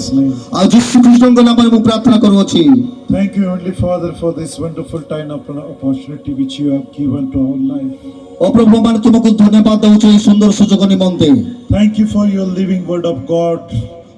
Jesus' name. ଆଉ ଯୀଶୁ ଖ୍ରୀଷ୍ଟଙ୍କ ନାମରେ ମୁଁ ପ୍ରାର୍ଥନା କରୁଅଛି। Thank you, Heavenly Father, for this wonderful time of opportunity which you have given to our life. ଓ ପ୍ରଭୁ ମାନେ ତୁମକୁ ଧନ୍ୟବାଦ ଦଉଛୁ ଏହି ସୁନ୍ଦର ସୁଯୋଗ ନିମନ୍ତେ। Thank you for your living word of God.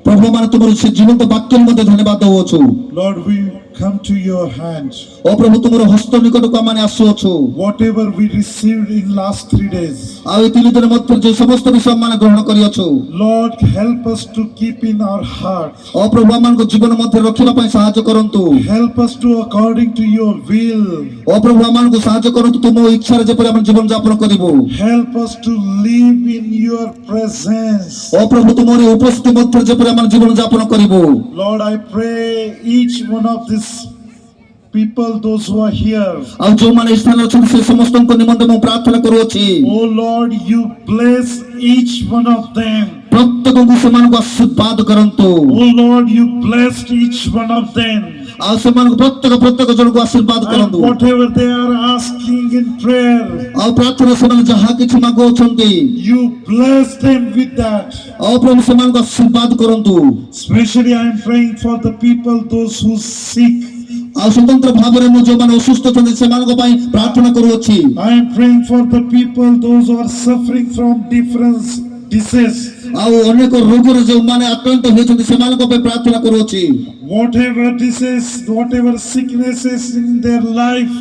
ପ୍ରଭୁ ମାନେ ତୁମର ସେ ଜୀବନ୍ତ ବାକ୍ୟ ନିମନ୍ତେ ଧନ୍ୟବାଦ ଦଉଛୁ। Lord, we come to your hands. ଓ ପ୍ରଭୁ ତୁମର ହସ୍ତ ନିକଟକୁ ଆମେ ଆସୁଅଛୁ। Whatever we received in last 3 days, ଆଉ ଏହି 3 ଦିନ ମଧ୍ୟରେ ଯେ ସମସ୍ତ ବିଷୟ ଆମେ ଗ୍ରହଣ କରିଅଛୁ, Lord, help us to keep in our heart. ଓ ପ୍ରଭୁ ଆମମାନଙ୍କ ଜୀବନ ମଧ୍ୟରେ ରଖିବା ପାଇଁ ସାହାଯ୍ୟ କରନ୍ତୁ। Help us to according to your will. ଓ ପ୍ରଭୁ ଆମମାନଙ୍କୁ ସାହାଯ୍ୟ କରନ୍ତୁ ତୁମ ଇଚ୍ଛାରେ ଯେପରି ଆମେ ଜୀବନ ଯାପନ କରିବୁ। Help us to live in your presence. ଓ ପ୍ରଭୁ ତୁମର ଉପସ୍ଥିତି ମଧ୍ୟରେ ଯେପରି ଆମେ ଜୀବନ ଯାପନ କରିବୁ। Lord, I pray each one of these people, those who are here, ଆଉ ଯେଉଁମାନେ ଏହି ସ୍ଥାନରେ ଅଛନ୍ତି ସେ ସମସ୍ତଙ୍କ ନିମନ୍ତେ ମୁଁ ପ୍ରାର୍ଥନା କରୁଅଛି। oh Lord, you bless each one of them. ପ୍ରତ୍ୟେକଙ୍କୁ ସେମାନଙ୍କୁ ଆଶୀର୍ବାଦ କରନ୍ତୁ। Oh Lord, you blessed each one of them. ଆଉ ସେମାନଙ୍କୁ ପ୍ରତ୍ୟେକ ଜଣକୁ ଆଶୀର୍ବାଦ And କରନ୍ତୁ। whatever they are asking in prayer, ଆଉ ପ୍ରାର୍ଥନା ସେମାନେ ଯାହା କିଛି ମାଗୁଅଛନ୍ତି, you bless them with that. ଆଉ ପ୍ରଭୁ ସେମାନଙ୍କୁ ଆଶୀର୍ବାଦ କରନ୍ତୁ। Especially I am praying for the people, those who sick. ଆଉ ସ୍ୱତନ୍ତ୍ର ଭାବରେ ମୁଁ ଯେଉଁମାନେ ଅସୁସ୍ଥ ଅଛନ୍ତି ସେମାନଙ୍କ ପାଇଁ ପ୍ରାର୍ଥନା କରୁଅଛି। I am praying for the people, those who are suffering from different disease. ଆଉ ଅନେକ ରୋଗରେ ଯେଉଁମାନେ ଆକ୍ରାନ୍ତ ହୋଇଛନ୍ତି ସେମାନଙ୍କ ପାଇଁ ପ୍ରାର୍ଥନା କରୁଅଛି। Whatever disease, whatever sicknesses in their life,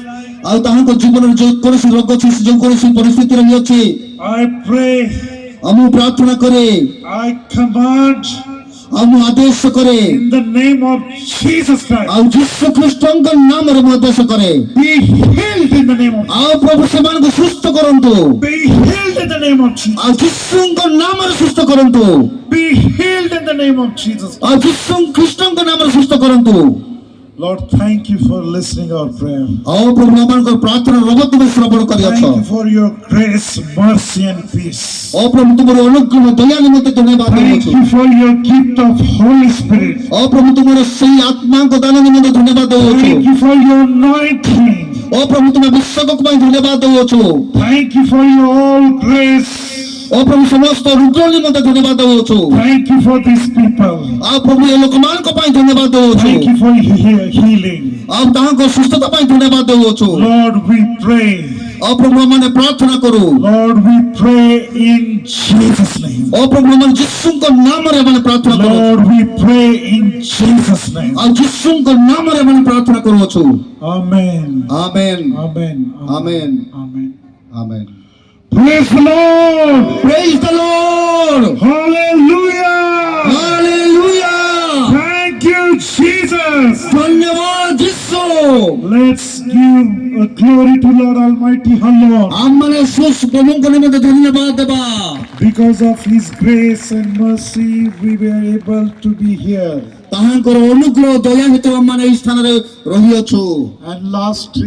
ଆଉ ତାହାଙ୍କ ଜୀବନରେ ଯେଉଁ କୌଣସି ରୋଗ ଅଛି, ଯେଉଁ କୌଣସି ପରିସ୍ଥିତି ରହିଅଛି, I pray, ଆଉ ମୁଁ ପ୍ରାର୍ଥନା କରେ, I command ଆଉ ମୁଁ ଆଦେଶ କରେ, in the name of Jesus Christ, ଆଉ ଯୀଶୁ ଖ୍ରୀଷ୍ଟଙ୍କ ନାମରେ ମୁଁ ଆଦେଶ କରେ, be healed in the name of Jesus. ଆଉ ପ୍ରଭୁ ସେମାନଙ୍କୁ ସୁସ୍ଥ କରନ୍ତୁ। Be healed in the name of Jesus. ଆଉ ଯୀଶୁଙ୍କ ନାମରେ ସୁସ୍ଥ କରନ୍ତୁ। Be healed in the name of Jesus. ଆଉ ଯୀଶୁ ଖ୍ରୀଷ୍ଟଙ୍କ ନାମରେ ସୁସ୍ଥ କରନ୍ତୁ। Lord, thank you for listening our prayer. ଆଉ ପ୍ରଭୁ ଆମମାନଙ୍କ ପ୍ରାର୍ଥନା ରବ ତୁମେ ଶ୍ରବଣ କରିଅଛ। Thank you for your grace, mercy and peace. ଓ ପ୍ରଭୁ ତୁମର ଅନୁଗ୍ରହ ଦୟା ନିମନ୍ତେ ଧନ୍ୟବାଦ Thank ଦେଉଛୁ। you for your gift of Holy Spirit. ଓ ପ୍ରଭୁ ତୁମର ସେହି ଆତ୍ମାଙ୍କ ଦାନ ନିମନ୍ତେ ଧନ୍ୟବାଦ ଦେଉଛୁ। Thank you for your anointing. ଓ ପ୍ରଭୁ ତୁମେ ବିଶ୍ୱଙ୍କ ପାଇଁ ଧନ୍ୟବାଦ ଦେଉଛୁ। Thank you for your all grace. ଓ ପ୍ରଭୁ ସମସ୍ତ ଅନୁଗ୍ରହ ନିମନ୍ତେ ଧନ୍ୟବାଦ ଦେଉଛୁ। Thank you for these people. ଆଉ ପ୍ରଭୁ ଏ ଲୋକମାନଙ୍କ ପାଇଁ ଧନ୍ୟବାଦ ଦେଉଛୁ। Thank you for healing. ଆଉ ତାହାଙ୍କ ସୁସ୍ଥତା ପାଇଁ ଧନ୍ୟବାଦ ଦେଉଛୁ। Lord, we pray. ଆଉ ପ୍ରଭୁ ମାନେ ପ୍ରାର୍ଥନା କରୁ। Lord, we pray in Jesus' name. ଓ ପ୍ରଭୁ ମାନେ ଯୀଶୁଙ୍କ ନାମରେ ମାନେ ପ୍ରାର୍ଥନା କରୁ। Lord, we pray in Jesus' name. ଆଉ ଯୀଶୁଙ୍କ ନାମରେ ମାନେ ପ୍ରାର୍ଥନା କରୁଅଛୁ। Amen. Amen Amen. Amen. Amen. Amen. Praise the Lord. Praise the Lord. Hallelujah. Hallelujah. Thank you, Jesus. ଧନ୍ୟବାଦ ଯୀଶୁ। Let's give a glory to Lord Almighty. Hallelujah. ଆମମାନେ ପ୍ରଭୁଙ୍କ ନିମନ୍ତେ ଧନ୍ୟବାଦ ଦେବା। Because of His grace and mercy, we were able to be here. ତାହାଙ୍କର ଅନୁଗ୍ରହ ଦୟା ହେତୁ ଆମମାନେ ଏହି ସ୍ଥାନରେ ରହିଅଛୁ। And last 3